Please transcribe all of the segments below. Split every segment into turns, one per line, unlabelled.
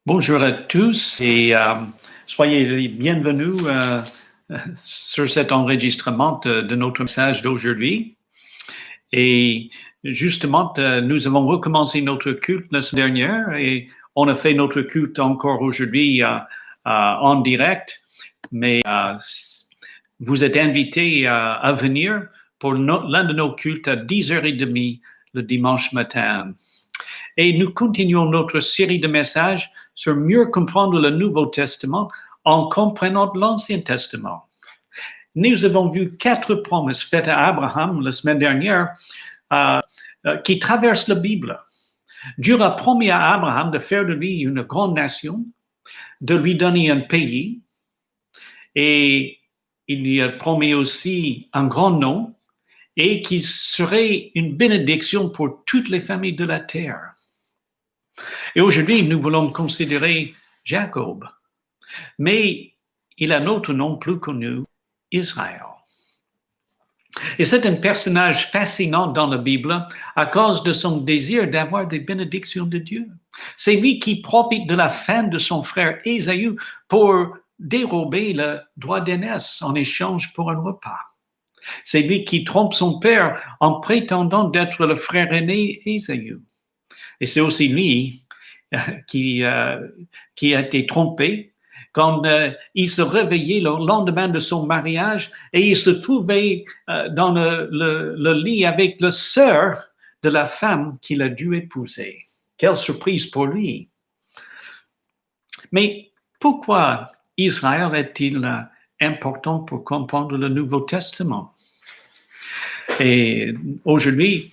Bonjour à tous et soyez les bienvenus sur cet enregistrement de notre message d'aujourd'hui. Et justement, nous avons recommencé notre culte la semaine dernière et on a fait notre culte encore aujourd'hui en direct, mais vous êtes invités à venir pour l'un de nos cultes à 10h30 le dimanche matin. Et nous continuons notre série de messages sur mieux comprendre le Nouveau Testament en comprenant l'Ancien Testament. Nous avons vu 4 promesses faites à Abraham la semaine dernière qui traversent la Bible. Dieu a promis à Abraham de faire de lui une grande nation, de lui donner un pays, et il lui a promis aussi un grand nom, et qu'il serait une bénédiction pour toutes les familles de la terre. Et aujourd'hui, nous voulons considérer Jacob, mais il a un autre nom plus connu, Israël. Et c'est un personnage fascinant dans la Bible à cause de son désir d'avoir des bénédictions de Dieu. C'est lui qui profite de la faim de son frère Ésaü pour dérober le droit d'aînesse en échange pour un repas. C'est lui qui trompe son père en prétendant d'être le frère aîné Ésaü. Et c'est aussi lui qui a été trompé quand il se réveillait le lendemain de son mariage et il se trouvait dans le lit avec la sœur de la femme qu'il a dû épouser. Quelle surprise pour lui. Mais pourquoi Israël est-il important pour comprendre le Nouveau Testament? Et aujourd'hui,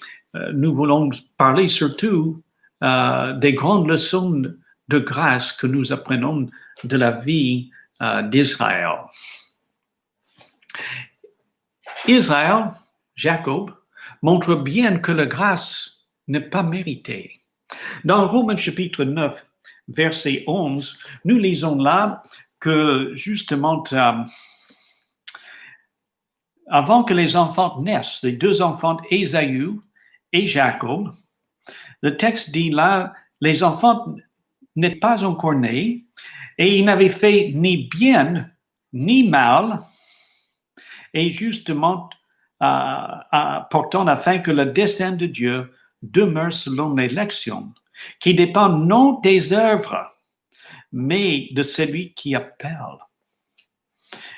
nous voulons parler surtout des grandes leçons de grâce que nous apprenons de la vie d'Israël. Israël, Jacob, montre bien que la grâce n'est pas méritée. Dans Romains chapitre 9, verset 11, nous lisons là que justement, avant que les enfants naissent, les 2 enfants, Ésaü et Jacob, le texte dit là, les enfants n'étaient pas encore nés et ils n'avaient fait ni bien ni mal, et justement, portant afin que le dessein de Dieu demeure selon l'élection, qui dépend non des œuvres, mais de celui qui appelle.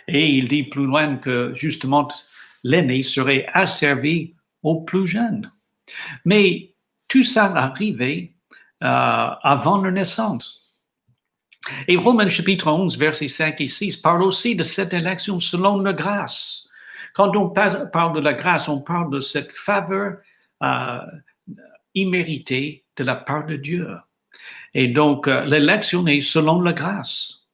Et il dit plus loin que justement, l'aîné serait asservi au plus jeune. Mais tout ça arrivait avant leur naissance. Et Romains chapitre 11, versets 5 et 6 parle aussi de cette élection selon la grâce. Quand on parle de la grâce, on parle de cette faveur imméritée de la part de Dieu. Et donc, l'élection est selon la grâce.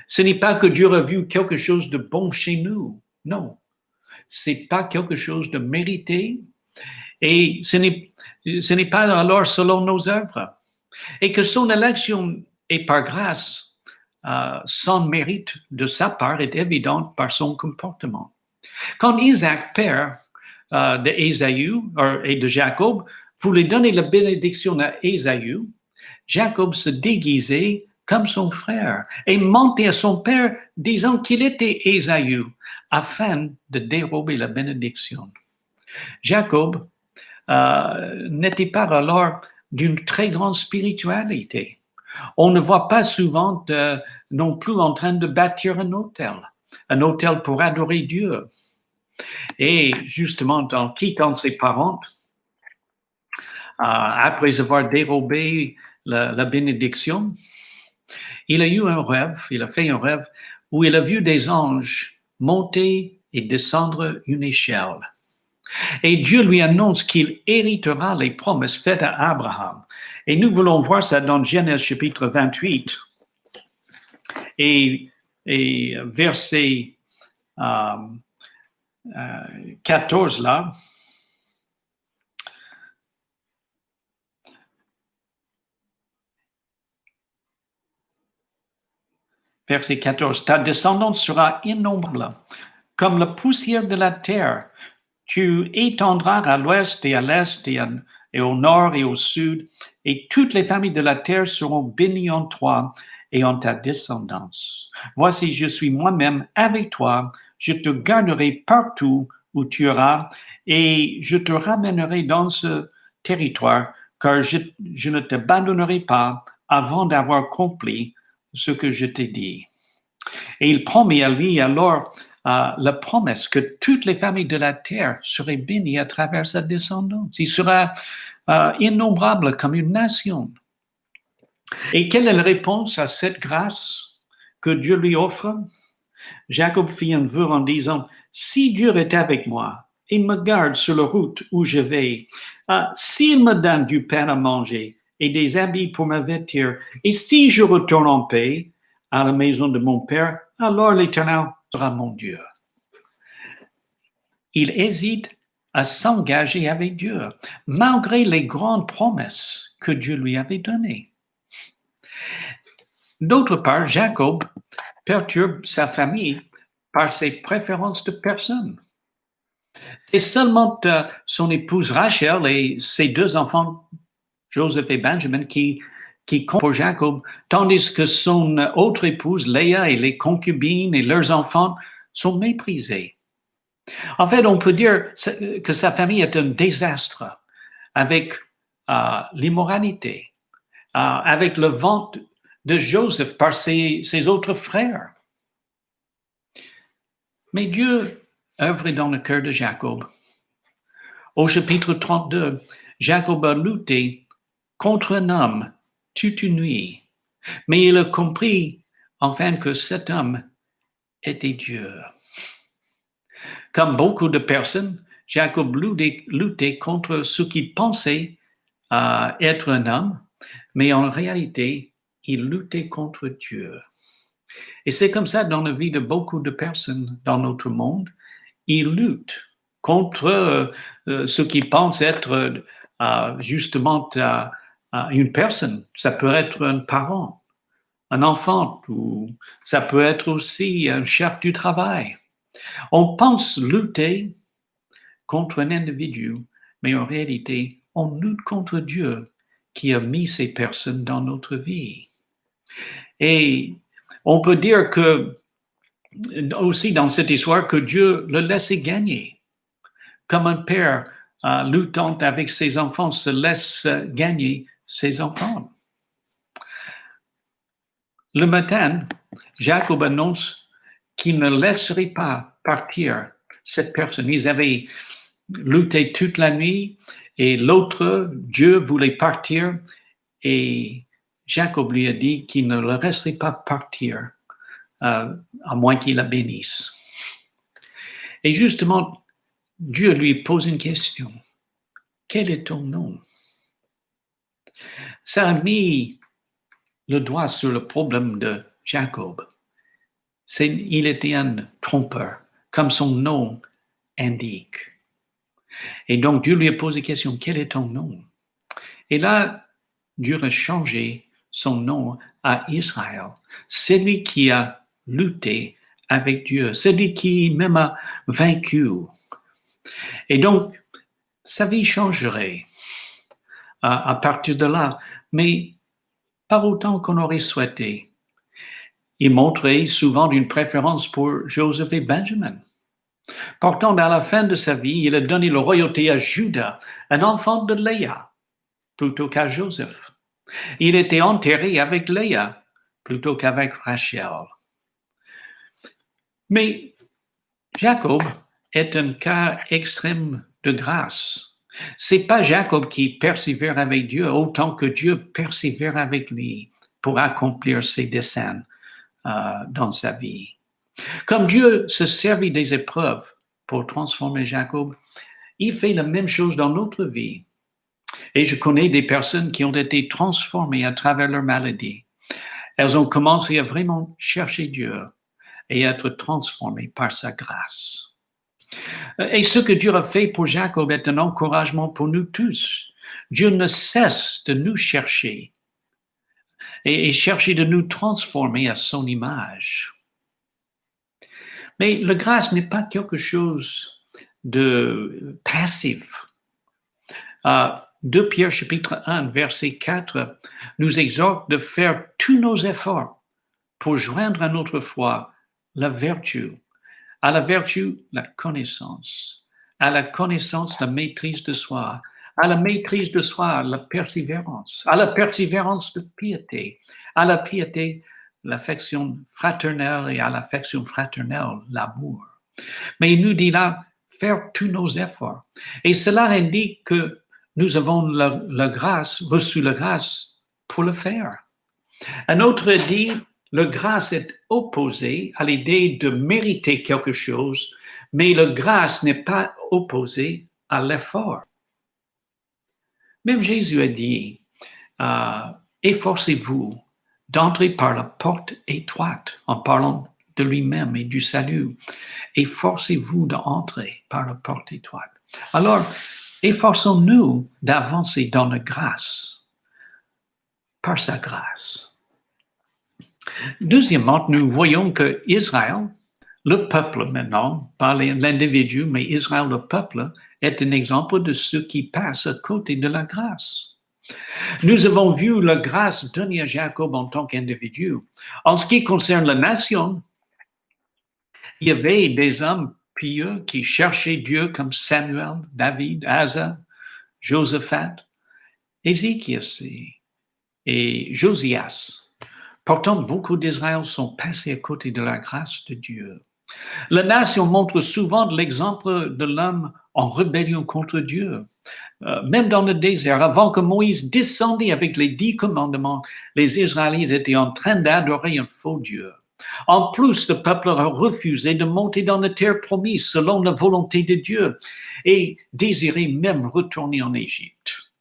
Ce n'est pas que Dieu a vu quelque chose de bon chez nous. Non. C'est pas quelque chose de mérité. Et ce n'est pas alors selon nos œuvres. Et que son élection est par grâce, sans mérite de sa part, est évidente par son comportement. Quand Isaac, père d'Ésaü et de Jacob, voulait donner la bénédiction à Ésaü, Jacob se déguisait comme son frère et mentait à son père disant qu'il était Ésaü afin de dérober la bénédiction. Jacob n'était pas alors d'une très grande spiritualité. On ne voit pas souvent non plus en train de bâtir un autel pour adorer Dieu. Et justement, en quittant ses parents, après avoir dérobé la bénédiction, il a eu un rêve, il a fait un rêve où il a vu des anges monter et descendre une échelle. Et Dieu lui annonce qu'il héritera les promesses faites à Abraham. Et nous voulons voir ça dans Genèse chapitre 28 et verset 14 là. Verset 14, ta descendance sera innombrable, comme la poussière de la terre. Tu étendras à l'ouest et à l'est et et au nord et au sud, et toutes les familles de la terre seront bénies en toi et en ta descendance. Voici, je suis moi-même avec toi, je te garderai partout où tu iras, et je te ramènerai dans ce territoire, car je ne t'abandonnerai pas avant d'avoir accompli ce que je t'ai dit. Et il promet à lui alors la promesse que toutes les familles de la terre seraient bénies à travers sa descendance. Il sera innombrable comme une nation. Et quelle est la réponse à cette grâce que Dieu lui offre? Jacob fit un vœu en disant, si Dieu est avec moi et me garde sur la route où je vais, s'il me donne du pain à manger et des habits pour me vêtir, et si je retourne en paix à la maison de mon Père, alors l'Éternel sera mon Dieu. Il hésite à s'engager avec Dieu, malgré les grandes promesses que Dieu lui avait données. D'autre part, Jacob perturbe sa famille par ses préférences de personnes. C'est seulement son épouse Rachel et ses deux enfants, Joseph et Benjamin, qui comptent pour Jacob, tandis que son autre épouse, Léa, et les concubines et leurs enfants sont méprisés. En fait, on peut dire que sa famille est un désastre avec l'immoralité, avec le ventre de Joseph par ses autres frères. Mais Dieu œuvre dans le cœur de Jacob. Au chapitre 32, Jacob a lutté contre un homme toute une nuit, mais il a compris enfin que cet homme était Dieu. Comme beaucoup de personnes, Jacob luttait contre ce qu'il pensait être un homme, mais en réalité, il luttait contre Dieu. Et c'est comme ça dans la vie de beaucoup de personnes dans notre monde. Ils luttent contre ce qu'ils pensent être justement une personne. Ça peut être un parent, un enfant, ou ça peut être aussi un chef du travail. On pense lutter contre un individu, mais en réalité, on lutte contre Dieu qui a mis ces personnes dans notre vie. Et on peut dire que, aussi dans cette histoire, que Dieu le laissait gagner. Comme un père luttant avec ses enfants se laisse gagner ses enfants. Le matin, Jacob annonce qu'il ne laisserait pas partir cette personne. Ils avaient lutté toute la nuit et l'autre, Dieu, voulait partir et Jacob lui a dit qu'il ne le laisserait pas partir à moins qu'il la bénisse. Et justement, Dieu lui pose une question. Quel est ton nom? Ça a mis le doigt sur le problème de Jacob. Il était un trompeur, comme son nom indique. Et donc, Dieu lui a posé la question, quel est ton nom? Et là, Dieu a changé son nom à Israël. Celui qui a lutté avec Dieu, celui qui même a vaincu. Et donc, sa vie changerait à partir de là, mais pas autant qu'on aurait souhaité. Il montrait souvent une préférence pour Joseph et Benjamin. Pourtant, à la fin de sa vie, il a donné la royauté à Judas, un enfant de Léa, plutôt qu'à Joseph. Il était enterré avec Léa, plutôt qu'avec Rachel. Mais Jacob est un cas extrême de grâce. C'est pas Jacob qui persévère avec Dieu autant que Dieu persévère avec lui pour accomplir ses desseins dans sa vie. Comme Dieu se servit des épreuves pour transformer Jacob, il fait la même chose dans notre vie. Et je connais des personnes qui ont été transformées à travers leur maladie. Elles ont commencé à vraiment chercher Dieu et être transformées par sa grâce. Et ce que Dieu a fait pour Jacob est un encouragement pour nous tous. Dieu ne cesse de nous chercher et chercher de nous transformer à son image. Mais la grâce n'est pas quelque chose de passif. 2 Pierre chapitre 1, verset 4, nous exhorte de faire tous nos efforts pour joindre à notre foi la vertu. À la vertu, la connaissance. À la connaissance, la maîtrise de soi. À la maîtrise de soi, la persévérance. À la persévérance, la piété. À la piété, l'affection fraternelle et à l'affection fraternelle, l'amour. Mais il nous dit là, faire tous nos efforts. Et cela indique que nous avons la grâce, reçu la grâce pour le faire. Un autre dit, la grâce est opposée à l'idée de mériter quelque chose, mais la grâce n'est pas opposée à l'effort. Même Jésus a dit, efforcez-vous d'entrer par la porte étroite en parlant de lui-même et du salut. Efforcez-vous d'entrer par la porte étroite. Alors, efforçons-nous d'avancer dans la grâce, par sa grâce. Deuxièmement, nous voyons que Israël, le peuple maintenant, pas l'individu, mais Israël, le peuple, est un exemple de ceux qui passent à côté de la grâce. Nous avons vu la grâce donnée à Jacob en tant qu'individu. En ce qui concerne la nation, il y avait des hommes pieux qui cherchaient Dieu comme Samuel, David, Asa, Josaphat, Ézéchias et Josias. Pourtant, beaucoup d'Israël sont passés à côté de la grâce de Dieu. La nation montre souvent l'exemple de l'homme en rébellion contre Dieu. Même dans le désert, avant que Moïse descendait avec les 10 commandements, les Israélites étaient en train d'adorer un faux Dieu. En plus, le peuple a refusé de monter dans la terre promise selon la volonté de Dieu et désirait même retourner en Égypte.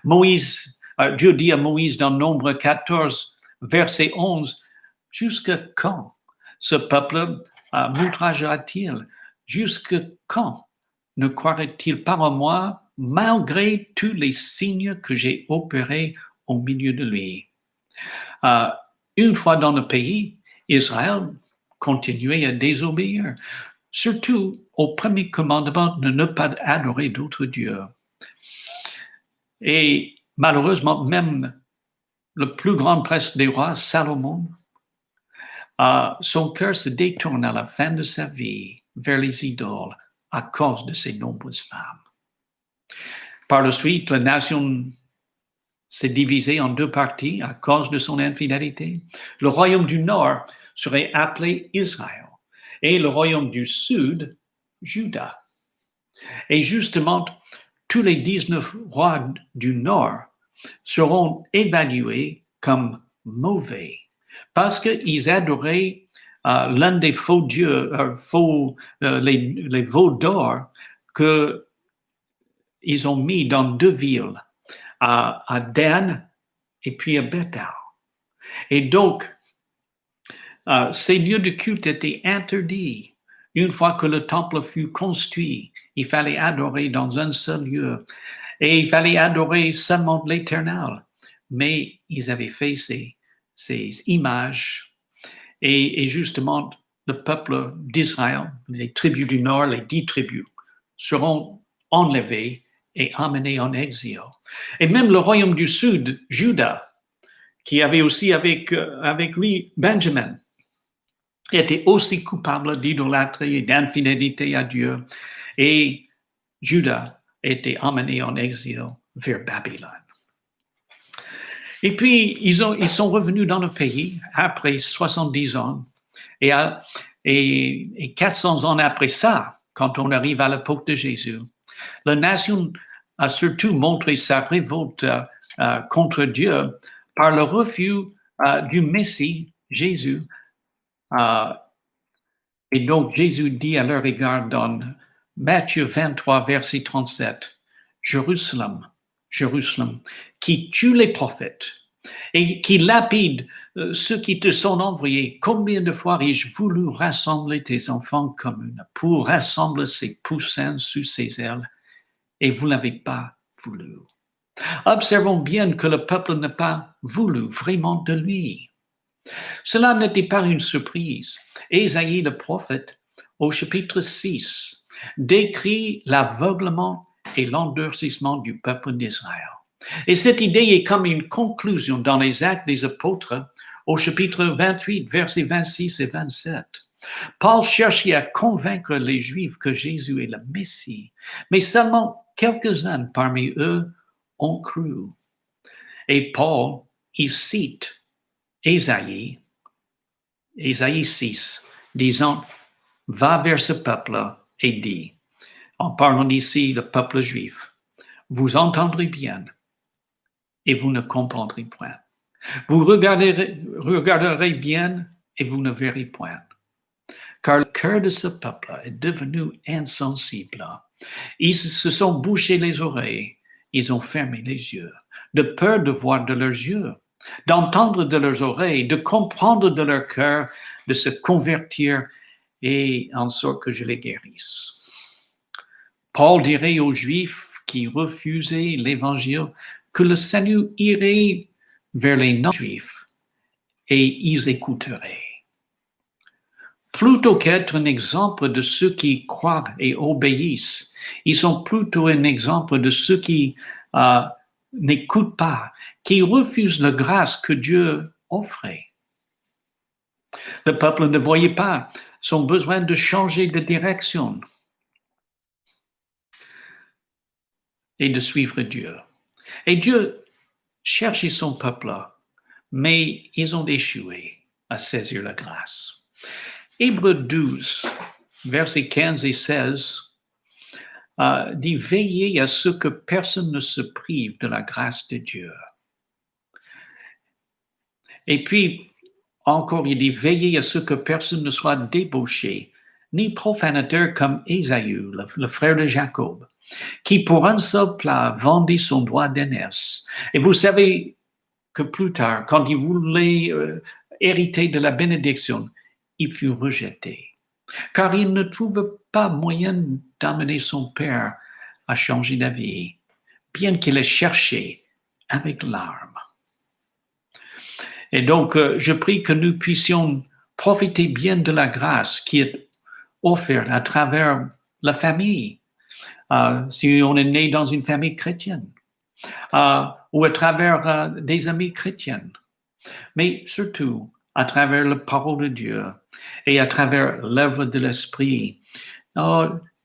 Dieu dit à Moïse dans Nombre 14, verset 11, « Jusqu'à quand ce peuple m'outragera-t-il? Jusqu'à quand ne croirait-il pas en moi, malgré tous les signes que j'ai opérés au milieu de lui? » Une fois dans le pays, Israël continuait à désobéir, surtout au premier commandement de ne pas adorer d'autres dieux. Et malheureusement, même le plus grand prince des rois, Salomon, son cœur se détourne à la fin de sa vie vers les idoles à cause de ses nombreuses femmes. Par la suite, la nation s'est divisée en 2 parties à cause de son infidélité. Le royaume du Nord serait appelé Israël et le royaume du Sud, Juda. Et justement, tous les 19 rois du Nord seront évalués comme mauvais parce qu'ils adoraient l'un des faux dieux, les veaux d'or qu'ils ont mis dans 2 villes, à Dan et puis à Bethel. Et donc, ces lieux de culte étaient interdits. Une fois que le temple fut construit, il fallait adorer dans un seul lieu. Et il fallait adorer seulement l'Éternel. Mais ils avaient fait ces images. Et justement, le peuple d'Israël, les tribus du Nord, les 10 tribus, seront enlevés et emmenés en exil. Et même le royaume du Sud, Juda, qui avait aussi avec lui Benjamin, était aussi coupable d'idolâtrie et d'infidélité à Dieu. Et Juda était emmené en exil vers Babylone. Et puis, ils sont revenus dans le pays après 70 ans. Et 400 ans après ça, quand on arrive à l'époque de Jésus, la nation a surtout montré sa révolte contre Dieu par le refus du Messie, Jésus. Et donc, Jésus dit à leur égard dans Matthieu 23, verset 37, « Jérusalem, Jérusalem, qui tue les prophètes et qui lapide ceux qui te sont envoyés, combien de fois ai-je voulu rassembler tes enfants comme une poule rassemble ses poussins sous ses ailes, et vous n'avez pas voulu. » Observons bien que le peuple n'a pas voulu vraiment de lui. Cela n'était pas une surprise. Ésaïe le prophète, au chapitre 6, décrit l'aveuglement et l'endurcissement du peuple d'Israël. Et cette idée est comme une conclusion dans les Actes des Apôtres au chapitre 28, versets 26 et 27. Paul cherchait à convaincre les Juifs que Jésus est le Messie, mais seulement quelques-uns parmi eux ont cru. Et Paul, il cite Ésaïe 6, disant, « Va vers ce peuple et dis, en parlant ici le peuple juif, vous entendrez bien et vous ne comprendrez point. Vous regarderez bien et vous ne verrez point. Car le cœur de ce peuple est devenu insensible. Ils se sont bouchés les oreilles, ils ont fermé les yeux, de peur de voir de leurs yeux, d'entendre de leurs oreilles, de comprendre de leur cœur, de se convertir et en sorte que je les guérisse. » Paul dirait aux Juifs qui refusaient l'Évangile que le salut irait vers les non-Juifs et ils écouteraient. Plutôt qu'être un exemple de ceux qui croient et obéissent, ils sont plutôt un exemple de ceux qui n'écoutent pas, qui refusent la grâce que Dieu offrait. Le peuple ne voyait pas son besoin de changer de direction et de suivre Dieu. Et Dieu cherchait son peuple, mais ils ont échoué à saisir la grâce. Hébreux 12, versets 15 et 16, dit « Veillez à ce que personne ne se prive de la grâce de Dieu. » Et puis, encore, il dit « Veillez à ce que personne ne soit débauché, ni profanateur comme Ésaü, le frère de Jacob, qui pour un seul plat vendit son droit d'aînesse. » Et vous savez que plus tard, quand il voulait hériter de la bénédiction, il fut rejeté, car il ne trouve pas moyen d'amener son père à changer d'avis, bien qu'il ait cherché avec larmes. Et donc, je prie que nous puissions profiter bien de la grâce qui est offerte à travers la famille, si on est né dans une famille chrétienne, ou à travers des amis chrétiens, mais surtout à travers la parole de Dieu et à travers l'œuvre de l'Esprit.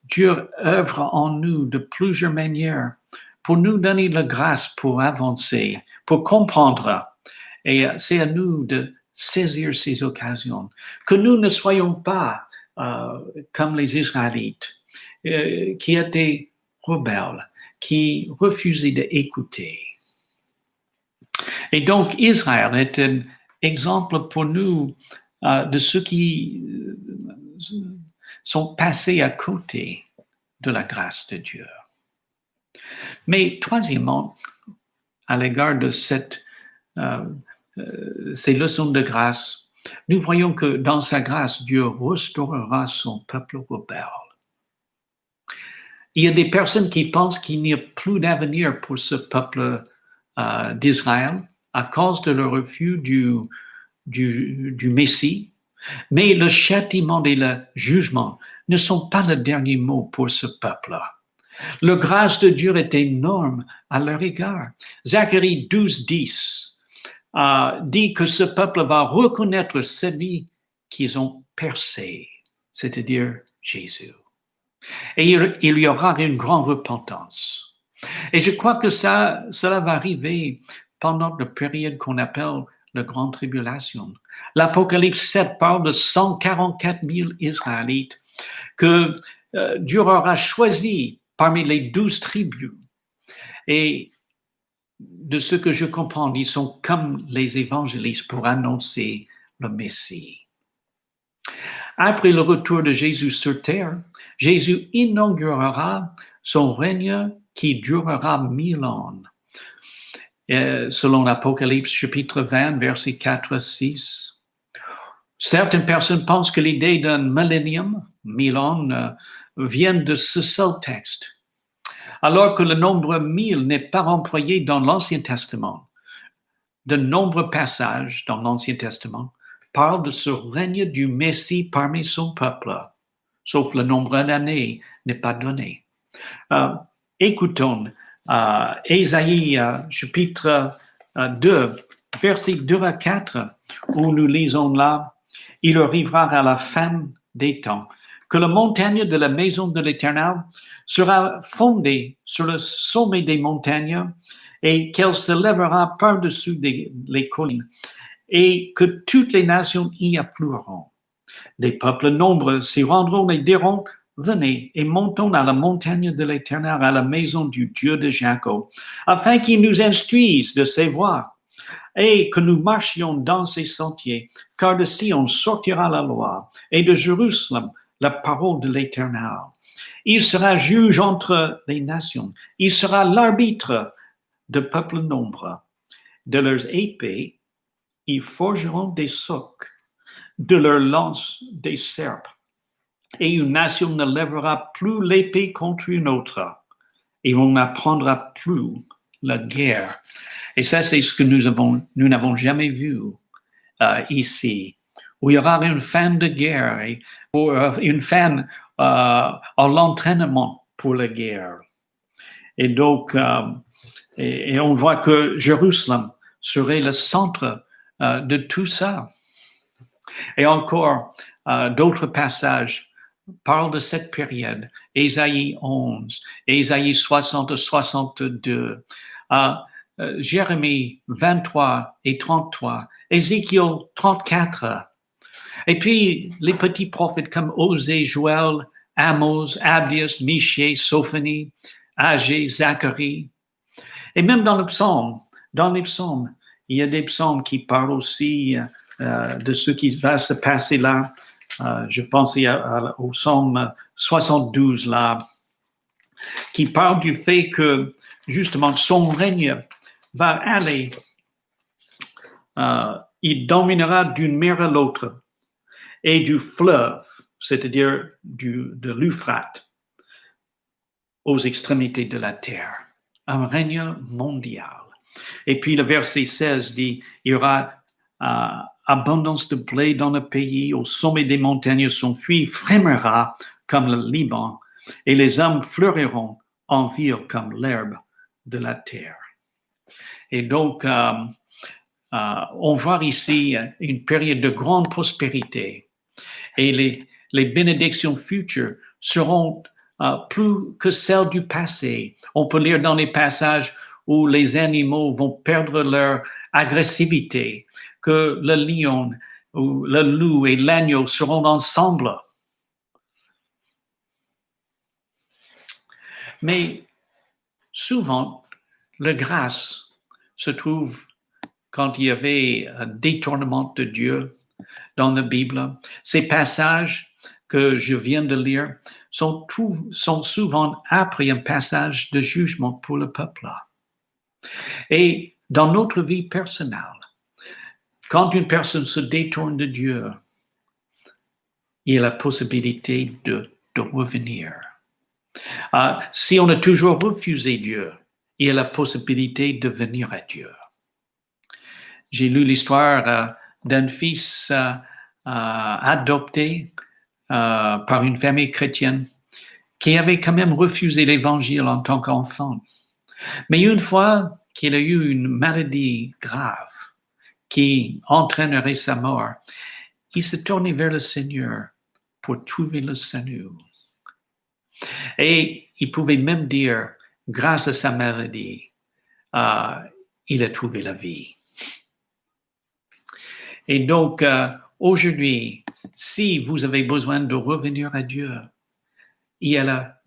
Dieu œuvre en nous de plusieurs manières pour nous donner la grâce pour avancer, pour comprendre. Et c'est à nous de saisir ces occasions. Que nous ne soyons pas comme les Israélites qui étaient rebelles, qui refusaient d'écouter. Et donc, Israël est un exemple pour nous de ceux qui sont passés à côté de la grâce de Dieu. Mais troisièmement, à l'égard de ces leçons de grâce, nous voyons que dans sa grâce, Dieu restaurera son peuple rebelle. Il y a des personnes qui pensent qu'il n'y a plus d'avenir pour ce peuple d'Israël à cause de leur refus du Messie, mais le châtiment et le jugement ne sont pas le dernier mot pour ce peuple-là. La grâce de Dieu est énorme à leur égard. Zacharie 12, 10 dit que ce peuple va reconnaître celui qu'ils ont percé, c'est-à-dire Jésus. Et il y aura une grande repentance. Et je crois que cela va arriver pendant la période qu'on appelle la grande tribulation. L'Apocalypse 7 parle de 144 000 Israélites que Dieu aura choisi parmi les 12 tribus. Et de ce que je comprends, ils sont comme les évangélistes pour annoncer le Messie. Après le retour de Jésus sur terre, Jésus inaugurera son règne qui durera 1000 ans. Selon l'Apocalypse chapitre 20, versets 4 à 6. Certaines personnes pensent que l'idée d'un millénium, 1000 ans, vient de ce seul texte, alors que le nombre 1000 n'est pas employé dans l'Ancien Testament. De nombreux passages dans l'Ancien Testament parlent de ce règne du Messie parmi son peuple, sauf le nombre d'années n'est pas donné. Écoutons Ésaïe chapitre 2, versets 2 à 4, où nous lisons là, « Il arrivera à la fin des temps que la montagne de la maison de l'Éternel sera fondée sur le sommet des montagnes et qu'elle se lèvera par-dessus les collines et que toutes les nations y afflueront. Des peuples nombreux s'y rendront et diront, venez et montons à la montagne de l'Éternel, à la maison du Dieu de Jacob, afin qu'il nous instruise de ses voies et que nous marchions dans ses sentiers, car de Sion sortira la loi et de Jérusalem la parole de l'Éternel. Il sera juge entre les nations, il sera l'arbitre de peuples nombreux. De leurs épées, ils forgeront des socs, de leurs lances des serpes. Et une nation ne lèvera plus l'épée contre une autre, et on n'apprendra plus la guerre. Et ça, c'est ce que nous n'avons jamais vu ici, où il y aura une fin de guerre, et une fin à l'entraînement pour la guerre. Et donc, et on voit que Jérusalem serait le centre de tout ça. Et encore, d'autres passages parlent de cette période. Ésaïe 11, Ésaïe 60-62, Jérémie 23 et 33, Ézéchiel 34. Et puis, les petits prophètes comme Osée, Joël, Amos, Abdias, Michée, Sophonie, Agé, Zacharie. Et même dans les psaumes, il y a des psaumes qui parlent aussi de ce qui va se passer là. Je pense au psaume 72 là, qui parle du fait que justement son règne va aller, il dominera d'une mer à l'autre et du fleuve, c'est-à-dire de l'Euphrate, aux extrémités de la terre. Un règne mondial. Et puis le verset 16 dit, il y aura abondance de blé dans le pays, au sommet des montagnes, son fruit frémira comme le Liban, et les hommes fleuriront en ville comme l'herbe de la terre. Et donc, on voit ici une période de grande prospérité, et les bénédictions futures seront plus que celles du passé. On peut lire dans les passages où les animaux vont perdre leur agressivité, que le lion ou le loup et l'agneau seront ensemble. Mais souvent, la grâce se trouve quand il y avait un détournement de Dieu dans la Bible. Ces passages que je viens de lire sont souvent après un passage de jugement pour le peuple. Et dans notre vie personnelle, quand une personne se détourne de Dieu, il y a la possibilité de revenir. Si on a toujours refusé Dieu, il y a la possibilité de venir à Dieu. J'ai lu l'histoire d'un fils adopté par une famille chrétienne qui avait quand même refusé l'Évangile en tant qu'enfant. Mais une fois qu'il a eu une maladie grave qui entraînerait sa mort, il s'est tourné vers le Seigneur pour trouver le salut. Et il pouvait même dire, grâce à sa maladie, il a trouvé la vie. Et donc, aujourd'hui, si vous avez besoin de revenir à Dieu, il y a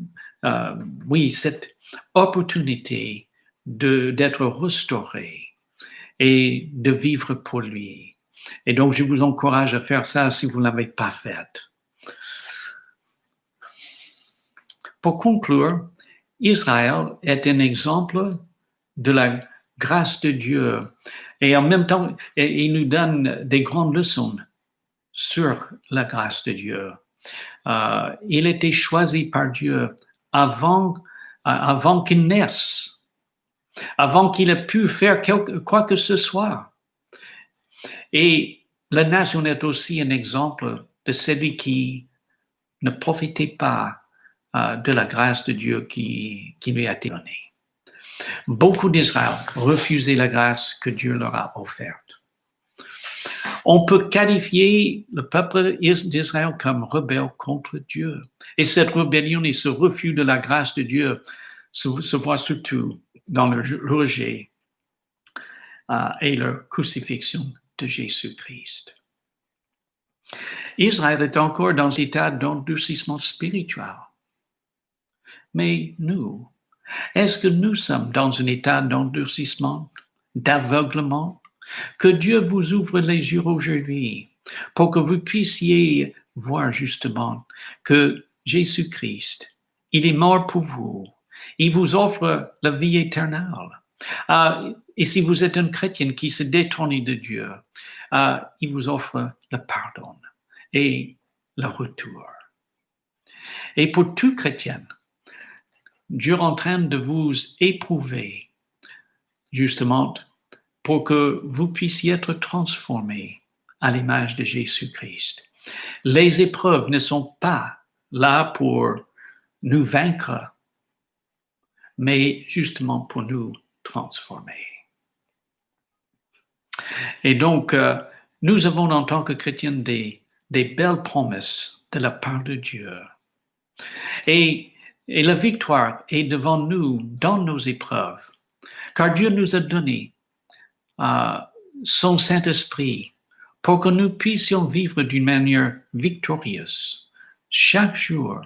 cette opportunité d'être restauré et de vivre pour lui. Et donc, je vous encourage à faire ça si vous ne l'avez pas fait. Pour conclure, Israël est un exemple de la grâce de Dieu et en même temps, il nous donne des grandes leçons sur la grâce de Dieu. Il était choisi par Dieu avant qu'il naisse, avant qu'il ait pu faire quoi que ce soit. Et la nation est aussi un exemple de celui qui ne profitait pas de la grâce de Dieu qui lui a été donnée. Beaucoup d'Israël refusaient la grâce que Dieu leur a offerte. On peut qualifier le peuple d'Israël comme rebelle contre Dieu. Et cette rébellion et ce refus de la grâce de Dieu se voit surtout dans le rejet et leur crucifixion de Jésus-Christ. Israël est encore dans un état d'endurcissement spirituel. Mais nous, est-ce que nous sommes dans un état d'endurcissement, d'aveuglement? Que Dieu vous ouvre les yeux aujourd'hui pour que vous puissiez voir justement que Jésus-Christ, il est mort pour vous. Il vous offre la vie éternelle. Et si vous êtes un chrétien qui se détourne de Dieu, il vous offre le pardon et le retour. Et pour tout chrétien, Dieu est en train de vous éprouver, justement, pour que vous puissiez être transformés à l'image de Jésus-Christ. Les épreuves ne sont pas là pour nous vaincre, mais justement pour nous transformer. Et donc, nous avons en tant que chrétiens des belles promesses de la part de Dieu. Et la victoire est devant nous dans nos épreuves, car Dieu nous a donné son Saint-Esprit pour que nous puissions vivre d'une manière victorieuse chaque jour